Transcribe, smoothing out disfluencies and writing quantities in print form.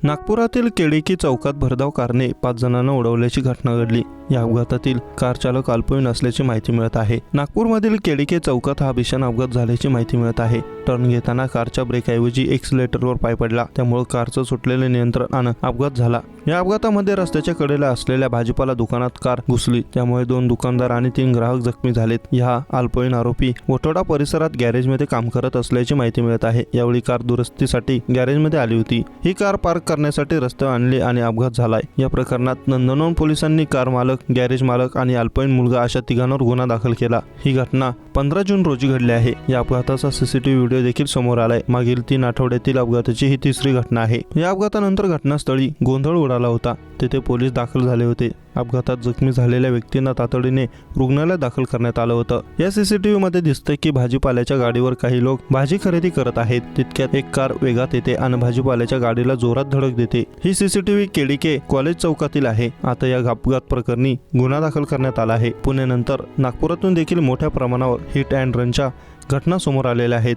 नागपुरातील केडिकी चौकात भरधाव कारने 5 जणांना उडवल्याची घटना घडली। या अपघातातील कार चालक अल्पवयीन असल्याची माहिती मिळत आहे। नागपूरमधील केडिके चौकात हा भीषण अपघात झाल्याची माहिती मिळत आहे। टर्न घेताना कारच्या ब्रेकऐवजी एक्सिलेटरवर पाय पडला, त्यामुळे कारचं सुटलेले नियंत्रणानं अपघात झाला। या अपघातामध्ये रस्त्याच्या कडेला असलेल्या भाजीपाला दुकानात कार घुसली, त्यामुळे 2 दुकानदार आणि 3 ग्राहक जखमी झालेत। हा अल्पवयीन आरोपी वटोडा परिसरात गॅरेजमध्ये काम करत असल्याची माहिती मिळत आहे। यावेळी कार दुरुस्तीसाठी गॅरेजमध्ये आली होती। ही कार पार्क करण्यासाठी रस्त्यावर आणली आणि अपघात झालाय। या प्रकरणात नंदनवन पोलिसांनी कार मालक, गॅरेज मालक आणि अल्पवयीन मुलगा अशा तिघांवर गुन्हा दाखल केला। ही घटना 15 जून रोजी घडली आहे। या अपघाताचा सीसीटीव्ही व्हिडिओ देखील समोर आलाय। मागील 3 आठवड्यातील अपघाताची ही तिसरी घटना आहे। या अपघातानंतर घटनास्थळी गोंधळ उडाला होता। तेथे पोलीस दाखल झाले होते। अपघातात जखमी झालेल्या व्यक्तींना तातडीने रुग्णालयात दाखल करण्यात आलं होतं। या सीसीटीव्ही मध्ये दिसतंय की भाजीपाल्याच्या गाडीवर काही लोक भाजी खरेदी करत आहेत। तितक्यात एक कार वेगात येते आणि भाजीपाल्याच्या गाडीला जोरात धडक देते। ही सीसीटीव्ही केडिके कॉलेज चौकातील आहे। आता या अपघात प्रकरणी गुन्हा दाखल करण्यात आला आहे। पुण्यानंतर नागपुरातून देखील मोठ्या प्रमाणावर हिट अँड रनच्या घटना समोर आलेल्या आहेत।